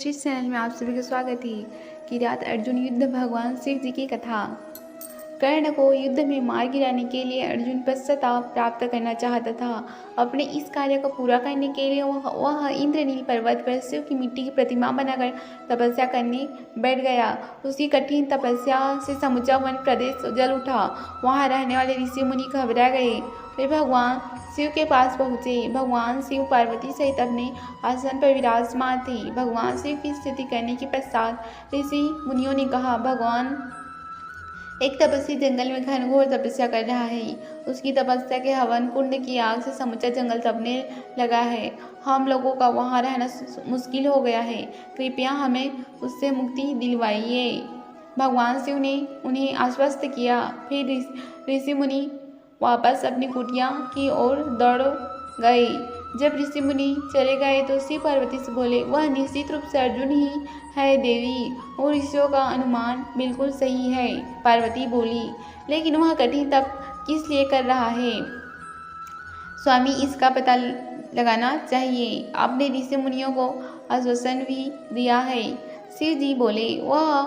जिस चैनल में आप सभी का स्वागत है। किरात अर्जुन युद्ध भगवान शिव जी की कथा। कर्ण को युद्ध में मार गिराने के लिए अर्जुन पश्चाताप प्राप्त करना चाहता था। अपने इस कार्य को पूरा करने के लिए वह इंद्रनील पर्वत पर शिव की मिट्टी की प्रतिमा बनाकर तपस्या करने बैठ गया। उसकी कठिन तपस्या से समूचा वन प्रदेश जल उठा। वहाँ रहने वाले ऋषि मुनि घबरा गए। वे भगवान शिव के पास पहुँचे। भगवान शिव पार्वती सहित अपने आसन पर विराजमान थे। भगवान शिव की स्तुति करने के पश्चात ऋषि मुनियों ने कहा, भगवान एक तपस्वी जंगल में घनघोर तपस्या कर रहा है। उसकी तपस्या के हवन कुंड की आग से समूचा जंगल तपने लगा है। हम लोगों का वहाँ रहना मुश्किल हो गया है। कृपया हमें उससे मुक्ति दिलवाइए। भगवान शिव ने उन्हें आश्वस्त किया। फिर ऋषि मुनि वापस अपनी कुटिया की ओर दौड़ गए। जब ऋषि मुनि चले गए तो शिव पार्वती से बोले, वह निश्चित रूप से अर्जुन ही है देवी। और ऋषियों का अनुमान बिल्कुल सही है। पार्वती बोली, लेकिन वह कठिन तप किस लिए कर रहा है? स्वामी, इसका पता लगाना चाहिए। आपने ऋषि मुनियों को आश्वासन भी दिया है। शिव जी बोले, वह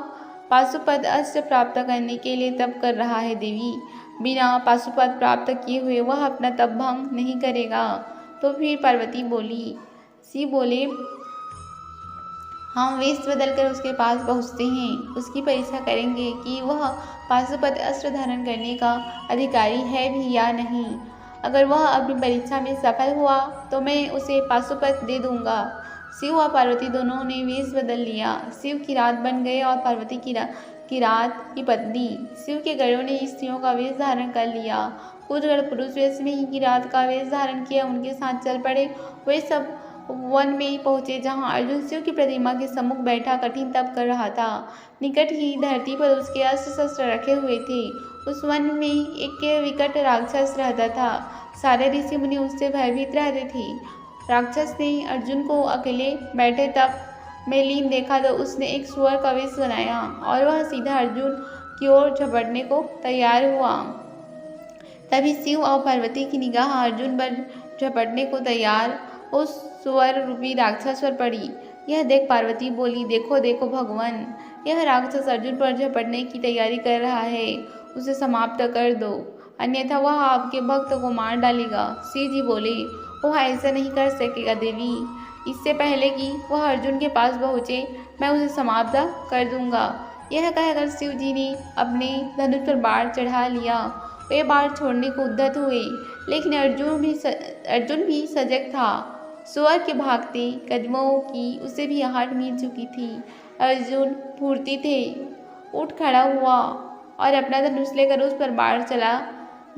पाशुपत अस्त्र प्राप्त करने के लिए तप कर रहा है देवी। बिना पाशुपत प्राप्त किए हुए वह अपना तप भंग नहीं करेगा। तो फिर पार्वती बोली। शिव बोले, हम वेश बदलकर उसके पास पहुँचते हैं। उसकी परीक्षा करेंगे कि वह पाशुपत अस्त्र धारण करने का अधिकारी है भी या नहीं। अगर वह अपनी परीक्षा में सफल हुआ तो मैं उसे पाशुपत दे दूंगा। शिव और पार्वती दोनों ने वेश बदल लिया। शिव किरात बन गए और पार्वती किरात की पत्नी। शिव के गणों ने स्त्रियों का वेश धारण कर लिया। कुछ गण पुरुष वेश में ही किरात का वेश धारण किया उनके साथ चल पड़े। वे सब वन में पहुंचे जहां अर्जुन शिव की प्रतिमा के सम्मुख बैठा कठिन तप कर रहा था। निकट ही धरती पर उसके अस्त्र शस्त्र रखे हुए थे। उस वन में एक विकट राक्षस रहता था। सारे ऋषि मुनि उससे भयभीत रहते थे। राक्षस ने अर्जुन को अकेले बैठे तप में लीन देखा तो उसने एक सुअर का वेश बनाया और वह सीधा अर्जुन की ओर झपटने को तैयार हुआ। तभी शिव और पार्वती की निगाह अर्जुन पर झपटने को तैयार उस सुअर रूपी राक्षस पर पड़ी। यह देख पार्वती बोली, देखो देखो भगवान, यह राक्षस अर्जुन पर झपटने की तैयारी कर रहा है। उसे समाप्त कर दो, अन्यथा वह आपके भक्त को मार डालेगा। शिव जी बोले, वह ऐसा नहीं कर सकेगा देवी। इससे पहले कि वह अर्जुन के पास पहुँचे मैं उसे समाप्त कर दूंगा। यह कहकर शिव जी ने अपने धनुष पर बाण चढ़ा लिया। वे बाण छोड़ने को उद्यत हुए, लेकिन अर्जुन भी सजग था। सुअर के भागते कदमों की उसे भी आहट मिल चुकी थी। अर्जुन फुर्ती थे, उठ खड़ा हुआ और अपना धनुष लेकर उस पर बाण चला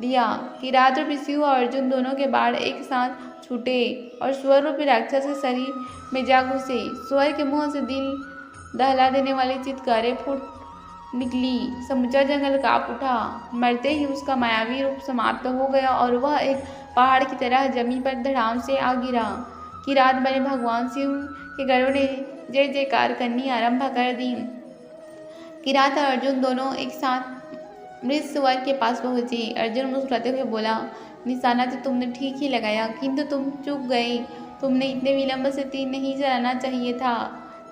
दिया। किरात रूपी शिव और अर्जुन दोनों के बाण एक साथ छूटे और सुअर रूपी राक्षस के शरीर में जा घुसे। सुअर के मुंह से दिल दहला देने वाली चित्कारें फूट निकली। समूचा जंगल कांप उठा। मरते ही उसका मायावी रूप समाप्त हो गया और वह एक पहाड़ की तरह जमीन पर धड़ाम से आ गिरा। किरात बने भगवान शिव के गणों ने जय जयकार करनी आरंभ कर दी। किरात और अर्जुन दोनों एक साथ मृत सुअर के पास पहुंचे। अर्जुन मुस्कुराते हुए बोला, निशाना तो तुमने ठीक ही लगाया, किंतु तुम चूक गए। तुमने इतने विलंब से तीर नहीं चलाना चाहिए था।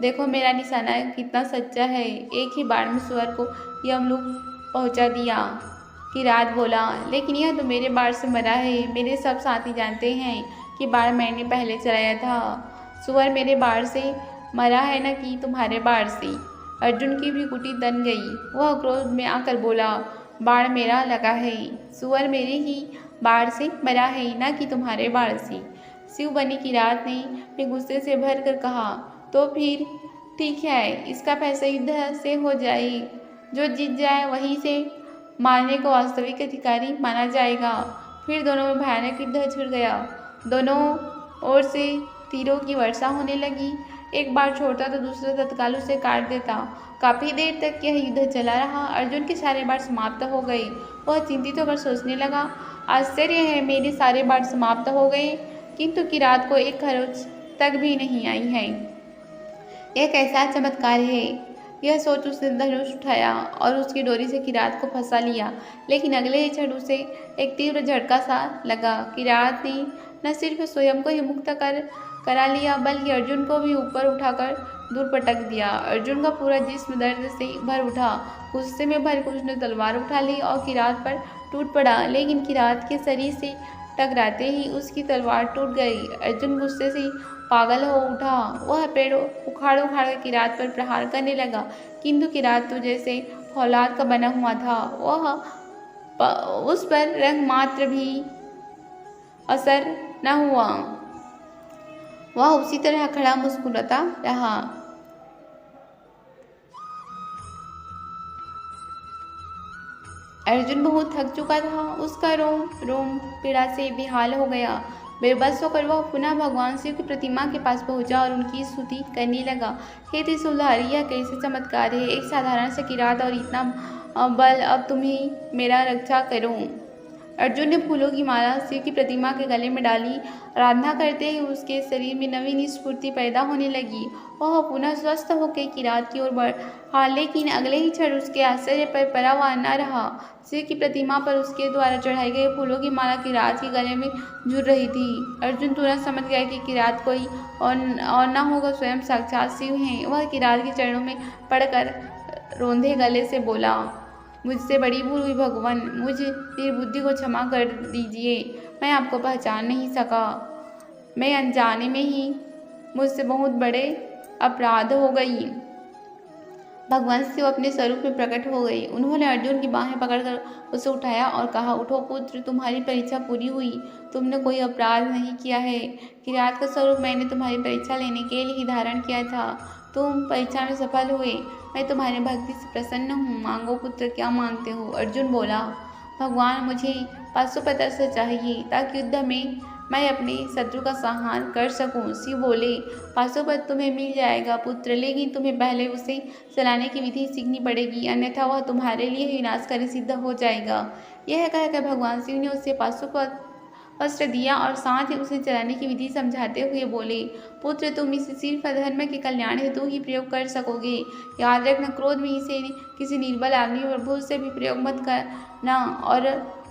देखो मेरा निशाना कितना सच्चा है। एक ही बार में सुअर को यमलोक पहुंचा दिया। किरात बोला, लेकिन यह तो मेरे बाण से मरा है। मेरे सब साथी जानते हैं कि बाण मैंने पहले चलाया था। सुअर मेरे बाण से मरा है न कि तुम्हारे बाण से। अर्जुन की भी कुटी तन गई। वह क्रोध में आकर बोला, बाण मेरा लगा है। सुअर मेरे ही बाण से मरा है न कि तुम्हारे बाण से। शिव बनी किरात ने भी गुस्से से भर कर कहा, तो फिर ठीक है, इसका फैसला युद्ध से हो जाए। जो जीत जाए वहीं से मारने को वास्तविक अधिकारी माना जाएगा। फिर दोनों में भयानक युद्ध छिड़ गया। दोनों ओर से तीरों की वर्षा होने लगी। एक बार छोड़ता तो दूसरा तत्काल उसे काट देता। काफी देर तक यह युद्ध चला रहा। अर्जुन के सारे बाण समाप्त हो गए। वह चिंतित होकर सोचने लगा, आश्चर्य है, मेरे सारे बाण समाप्त हो गए, किंतु किरात को एक खरोच तक भी नहीं आई है। यह कैसा चमत्कार है। यह सोच उसने धनुष उठाया और उसकी डोरी से किरात को फंसा लिया, लेकिन अगले ही क्षण उसे एक तीव्र झटका सा लगा। किरात ने न सिर्फ स्वयं को ही मुक्त करा लिया, बल्कि अर्जुन को भी ऊपर उठाकर दूर पटक दिया। अर्जुन का पूरा जिस्म दर्द से भर उठा। गुस्से में भर कर उसने तलवार उठा ली और किरात पर टूट पड़ा, लेकिन किरात के शरीर से टकराते ही उसकी तलवार टूट गई। अर्जुन गुस्से से पागल हो उठा। वह पेड़ उखाड़ उखाड़ कर किरात पर प्रहार करने लगा, किंतु किरात तो जैसे फौलाद का बना हुआ था। उस पर रंग मात्र भी असर न हुआ। वह उसी तरह खड़ा मुस्कुराता रहा। अर्जुन बहुत थक चुका था। उसका रोम रोम पीड़ा से बेहाल हो गया। बेबस होकर वह पुनः भगवान शिव की प्रतिमा के पास पहुंचा और उनकी स्तुति करने लगा। हे त्रिशूलधारी, यह कैसे चमत्कार है! एक साधारण सा किरात और इतना बल, अब तुम्ही मेरा रक्षा करो। अर्जुन ने फूलों की माला शिव की प्रतिमा के गले में डाली। आराधना करते ही उसके शरीर में नवीन स्फूर्ति पैदा होने लगी। वह पुनः स्वस्थ होकर किरात की ओर बढ़ा, लेकिन अगले ही क्षण उसके आश्चर्य पर परवाह न रहा। शिव की प्रतिमा पर उसके द्वारा चढ़ाई गई फूलों की माला किरात के गले में जुड़ रही थी। अर्जुन तुरंत समझ गया कि किरात कोई और न होकर स्वयं साक्षात शिव हैं। वह किरात के चरणों में पड़कर रोंधे गले से बोला, मुझसे बड़ी भूल हुई भगवान, मुझ निर्बुद्धि को क्षमा कर दीजिए। मैं आपको पहचान नहीं सका। मैं अनजाने में ही मुझसे बहुत बड़े अपराध हो गई। भगवान शिव अपने स्वरूप में प्रकट हो गई। उन्होंने अर्जुन की बाहें पकड़कर उसे उठाया और कहा, उठो पुत्र, तुम्हारी परीक्षा पूरी हुई। तुमने कोई अपराध नहीं किया है। किरात का स्वरूप मैंने तुम्हारी परीक्षा लेने के लिए ही धारण किया था। तुम परीक्षा में सफल हुए। मैं तुम्हारी भक्ति से प्रसन्न हूँ। मांगो पुत्र, क्या मांगते हो? अर्जुन बोला, भगवान, मुझे पाशुपत अस्त्र चाहिए ताकि युद्ध में मैं अपने शत्रु का संहार कर सकूं। शिव बोले, पाशुपत तुम्हें मिल जाएगा पुत्र, लेकिन तुम्हें पहले उसे चलाने की विधि सीखनी पड़ेगी, अन्यथा वह तुम्हारे लिए ही विनाशकारी सिद्ध हो जाएगा। यह कहकर भगवान शिव ने उसे पाशुपत अस्त्र दिया और साथ ही उसे चलाने की विधि समझाते हुए बोले, पुत्र, तुम इसे सिर्फ धर्म के कल्याण हेतु ही प्रयोग कर सकोगे। याद रखना, क्रोध में इसे किसी निर्बल आदमी और भूत से भी प्रयोग मत करना। और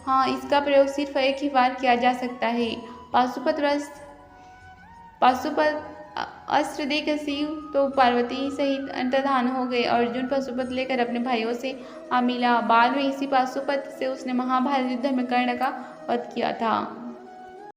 हाँ, इसका प्रयोग सिर्फ एक ही बार किया जा सकता है। पाशुपत अस्त्र देकर शिव तो पार्वती सहित अंतर्धान हो गए। अर्जुन पाशुपत लेकर अपने भाइयों से आ मिला। बाद में इसी पाशुपत से उसने महाभारत युद्ध में कर्ण का वध किया था।